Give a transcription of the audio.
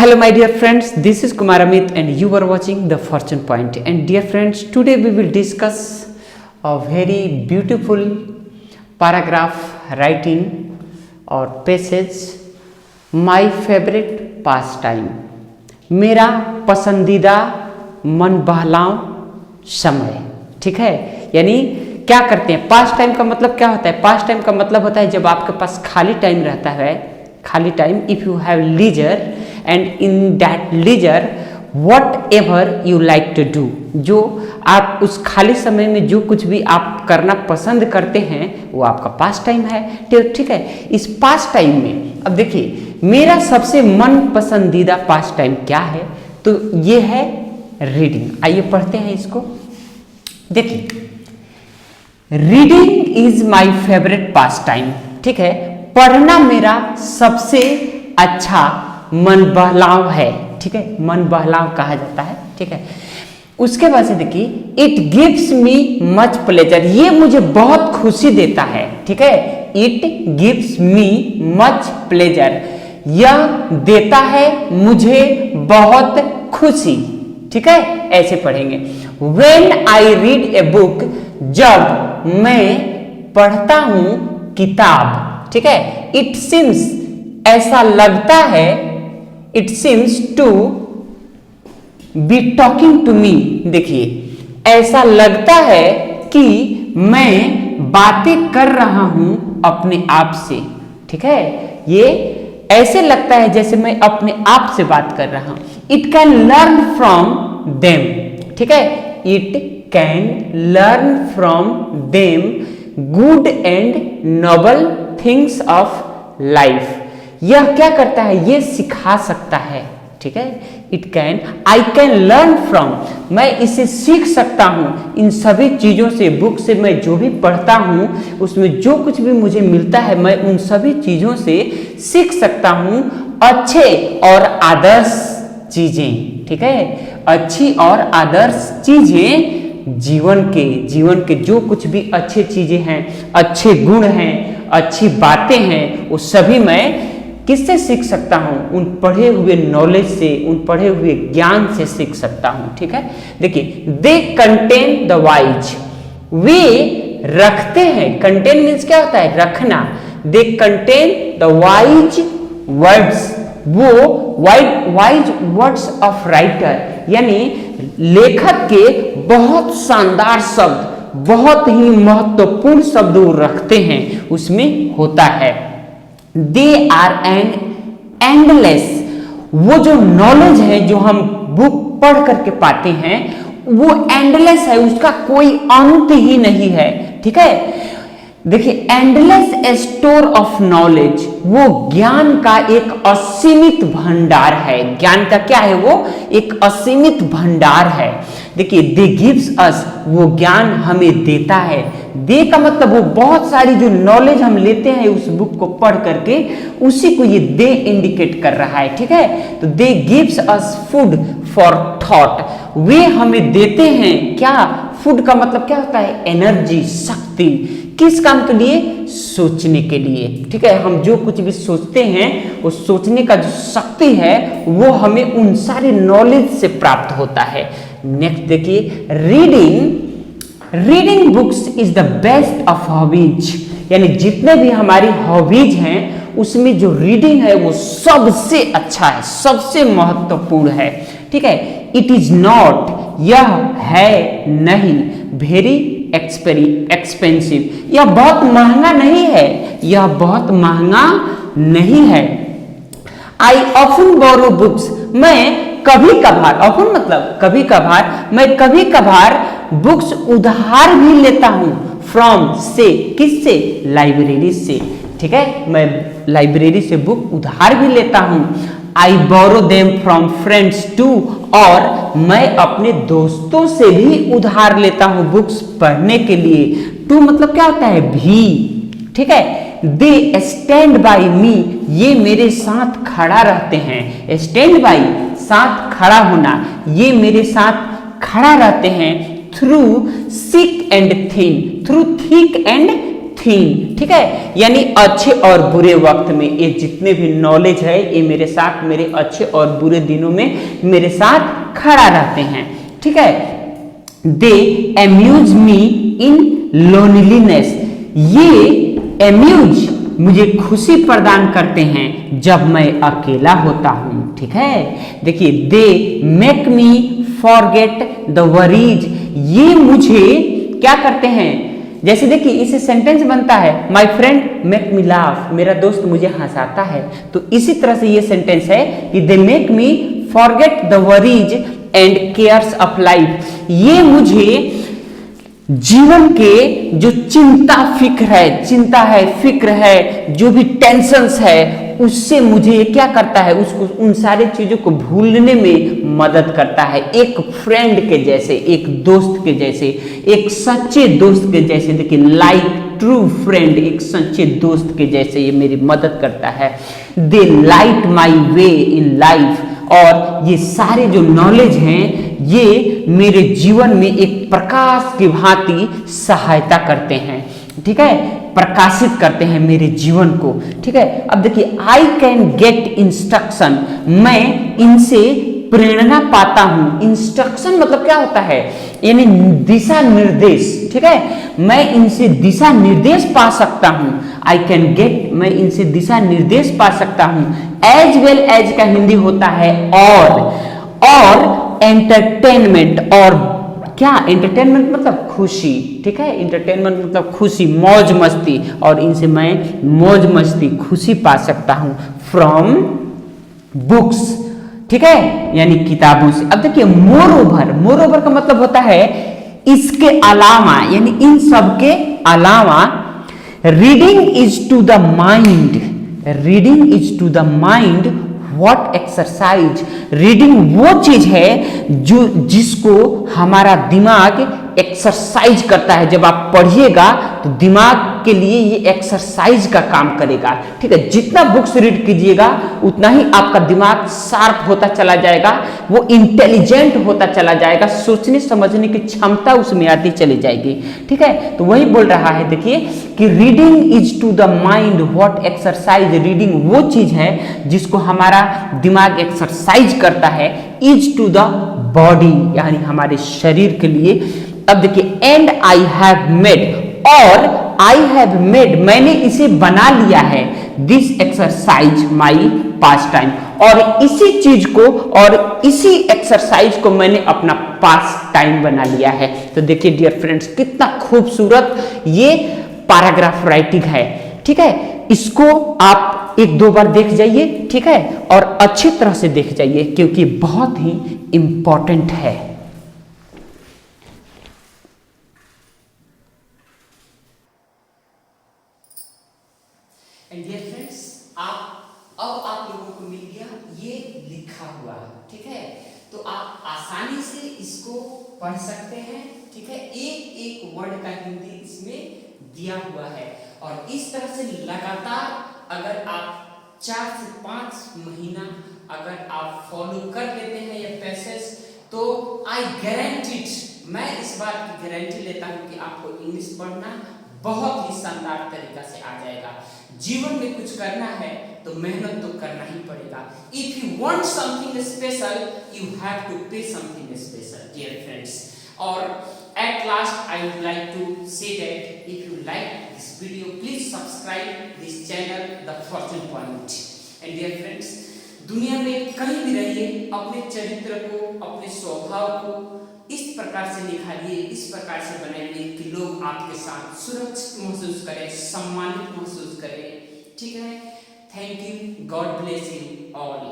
Hello my dear friends, this is Kumar Amit and you are watching The Fortune Point. And dear friends, today we will discuss a very beautiful paragraph writing or passage, My favorite pastime, मेरा पसंदीदा मन बहलाओ समय। ठीक है, यानी क्या करते हैं, पास टाइम का मतलब क्या होता है? पास टाइम का मतलब होता है जब आपके पास खाली टाइम रहता है, खाली time, if you have leisure and in that leisure whatever you like to do, जो आप उस खाली समय में जो कुछ भी आप करना पसंद करते हैं वो आपका पास टाइम है। ठीक है, इस पास टाइम में अब देखिए मेरा सबसे मन पसंदीदा पास टाइम क्या है, तो ये है रीडिंग। आइए पढ़ते हैं इसको। देखिए, reading is my favourite pass time. ठीक है, पढ़ना मेरा सबसे अच्छा मन बहलाव है। ठीक है, मन बहलाव कहा जाता है। ठीक है, उसके बाद से देखिए, it gives me much pleasure, ये मुझे बहुत खुशी देता है। ठीक है, it gives me much pleasure, यह देता है मुझे बहुत खुशी। ठीक है, ऐसे पढ़ेंगे। When I read a book, जब मैं पढ़ता हूं किताब। ठीक है, इट सीम्स, ऐसा लगता है, it seems to be talking to me. देखिए, ऐसा लगता है कि मैं बातें कर रहा हूं अपने आप से। ठीक है, ये ऐसे लगता है जैसे मैं अपने आप से बात कर रहा हूं। It can learn from them. ठीक है, it can learn from them good and noble things of life. यह क्या करता है, ये सिखा सकता है। ठीक है, it can, I can learn from, मैं इसे सीख सकता हूं इन सभी चीजों से। बुक से मैं जो भी पढ़ता हूं उसमें जो कुछ भी मुझे मिलता है मैं उन सभी चीजों से सीख सकता हूं अच्छे और आदर्श चीजें। ठीक है, अच्छी और आदर्श चीजें जीवन के जो कुछ भी अच्छे चीजें हैं, अच्छे गुण हैं, अच्छी बातें हैं, वो सभी मैं किससे सीख सकता हूं? उन पढ़े हुए नॉलेज से, उन पढ़े हुए ज्ञान से सीख सकता हूं। ठीक है, देखिए, दे कंटेन द वाइज, वे रखते हैं। कंटेन मीन्स क्या होता है? रखना। They contain the wise words, वो वाइज वर्ड्स ऑफ राइटर, यानी लेखक के बहुत शानदार शब्द, बहुत ही महत्वपूर्ण शब्द वो रखते हैं, उसमें होता है। दे आर एन एंडलेस, वो जो नॉलेज है जो हम बुक पढ़ करके पाते हैं वो एंडलेस है, उसका कोई अंत ही नहीं है। ठीक है, देखिए, एंडलेस स्टोर ऑफ नॉलेज, वो ज्ञान का एक असीमित भंडार है। ज्ञान का क्या है? वो एक असीमित भंडार है। देखिए, दे गिव्स अस, वो ज्ञान हमें देता है। दे का मतलब वो बहुत सारी जो नॉलेज हम लेते हैं उस बुक को पढ़ करके, उसी को ये दे इंडिकेट कर रहा है। ठीक है, तो they gives us food for thought, वे हमें देते हैं क्या? फूड का मतलब क्या होता है? एनर्जी, शक्ति। किस काम के लिए? सोचने के लिए। ठीक है, हम जो कुछ भी सोचते हैं वो सोचने का जो शक्ति है वो हमें उन सारे नॉलेज से प्राप्त होता है। नेक्स्ट देखिए, reading books is the best of hobbies, यानी जितने भी हमारी हॉबीज हैं उसमें जो रीडिंग है वो सबसे अच्छा है, सबसे महत्वपूर्ण है। ठीक है, इट इज नॉट, यह है नहीं, वेरी एक्सपेंसिव, यह बहुत महंगा नहीं है, यह बहुत महंगा नहीं है। आई ऑफन बोरो बुक्स, मैं कभी कभार, ऑफन मतलब कभी कभार, मैं कभी कभार बुक्स उधार भी लेता हूं। फ्रॉम से, किससे? लाइब्रेरी से। ठीक है, मैं लाइब्रेरी से बुक उधार भी लेता हूं। आई बोरो देम फ्रॉम फ्रेंड्स टू, और मैं अपने दोस्तों से भी उधार लेता हूं बुक्स पढ़ने के लिए। टू मतलब क्या होता है? भी। ठीक है, दे स्टैंड बाई मी, ये मेरे साथ खड़ा रहते हैं। स्टैंड बाई, साथ खड़ा होना, ये मेरे साथ खड़ा रहते हैं। Through thick and thin, through thick and thing, ठीक है, यानी अच्छे और बुरे वक्त में ये जितने भी नॉलेज है ये मेरे साथ मेरे अच्छे और बुरे दिनों में मेरे साथ खड़ा रहते हैं, ठीक है। दे अम्यूज मी इन लोनलीनेस, ये अम्यूज मुझे खुशी प्रदान करते हैं जब मैं अकेला होता हूं, ठीक है। देखिए, they make me forget the worries, ये मुझे क्या करते हैं, जैसे देखिए इसे सेंटेंस बनता है my friend make me laugh, मेरा दोस्त मुझे हंसाता है, तो इसी तरह से ये सेंटेंस है कि they make me forget the worries and cares of life, ये मुझे जीवन के जो चिंता है फिक्र है, जो भी टेंशन्स है उससे मुझे क्या करता है, उसको उन सारे चीजों को भूलने में मदद करता है। एक फ्रेंड के जैसे, एक दोस्त के जैसे, एक सच्चे दोस्त के जैसे, देखिए लाइक ट्रू फ्रेंड, एक सच्चे दोस्त के जैसे ये मेरी मदद करता है। दे light my way in life, और ये सारे जो नॉलेज हैं ये मेरे जीवन में एक प्रकाश की भांति सहायता करते हैं, ठीक है, प्रकाशित करते हैं मेरे जीवन को, ठीक है। अब देखिए, आई कैन गेट इंस्ट्रक्शन, मैं इनसे प्रेरणा पाता हूं। इंस्ट्रक्शन मतलब क्या होता है, यानी दिशा निर्देश, ठीक है, मैं इनसे दिशा निर्देश पा सकता हूं। आई कैन गेट, मैं इनसे दिशा निर्देश पा सकता हूं। एज वेल एज का हिंदी होता है और एंटरटेनमेंट, और क्या एंटरटेनमेंट मतलब खुशी, ठीक है, एंटरटेनमेंट मतलब खुशी, मौज मस्ती, और इनसे मैं मौज मस्ती खुशी पा सकता हूं फ्रॉम बुक्स, ठीक है, यानी किताबों से। अब देखिए, मोर ओवर का मतलब होता है इसके अलावा, यानी इन सब के अलावा। Reading is to the mind what exercise, reading वो चीज है जो जिसको हमारा दिमाग एक्सरसाइज करता है। जब आप पढ़िएगा तो दिमाग के लिए ये एक्सरसाइज का काम करेगा, ठीक है। जितना बुक्स रीड कीजिएगा उतना ही आपका दिमाग शार्प होता चला जाएगा, वो इंटेलिजेंट होता चला जाएगा, सोचने समझने की क्षमता उसमें आती चली जाएगी, ठीक है। तो वही बोल रहा है, देखिए कि reading is to the mind what exercise, reading वो चीज है जिसको हमारा दिमाग एक्सरसाइज करता है, इज टू द बॉडी, यानी हमारे शरीर के लिए। अब देखिए, एंड आई हैव मेड, और आई हैव मेड, मैंने इसे बना लिया है, this exercise my pass time, और इसी चीज को और इसी एक्सरसाइज को मैंने अपना पास टाइम बना लिया है। तो देखिए डियर फ्रेंड्स, कितना खूबसूरत ये पैराग्राफ राइटिंग है, ठीक है। इसको आप एक दो बार देख जाइए, ठीक है, और अच्छी तरह से देख जाइए क्योंकि बहुत ही इंपॉर्टेंट है। एंड डियर फ्रेंड्स, अब आप लोगों को मिल गया ये लिखा हुआ, ठीक है। तो आप आसानी से इसको पढ़ सकते हैं, ठीक है। एक एक वर्ड का हिंदी इसमें दिया हुआ है, और इस तरह से लगातार अगर आप 4 से 5 महीना अगर आप फॉलो कर लेते हैं ये पैसेज, तो आई गारंटीड, मैं इस बात की गारंटी लेता हूं कि आपको इंग्लिश पढ़ना बहुत ही शानदार तरीका से आ जाएगा। जीवन में कुछ करना है तो मेहनत तो करना ही पड़ेगा। If you want something special, you have to pay something special, dear friends. और at last I would like to say that if you like this video, please subscribe this channel the fortune point. And dear friends, दुनिया में कहीं भी रहिए, अपने चरित्र को, अपने स्वभाव को इस प्रकार से निखारिए, इस प्रकार से बनाइए कि लोग आपके साथ सुरक्षित महसूस करें, सम्मानित महसूस करें, ठीक है। Thank you, God bless you all.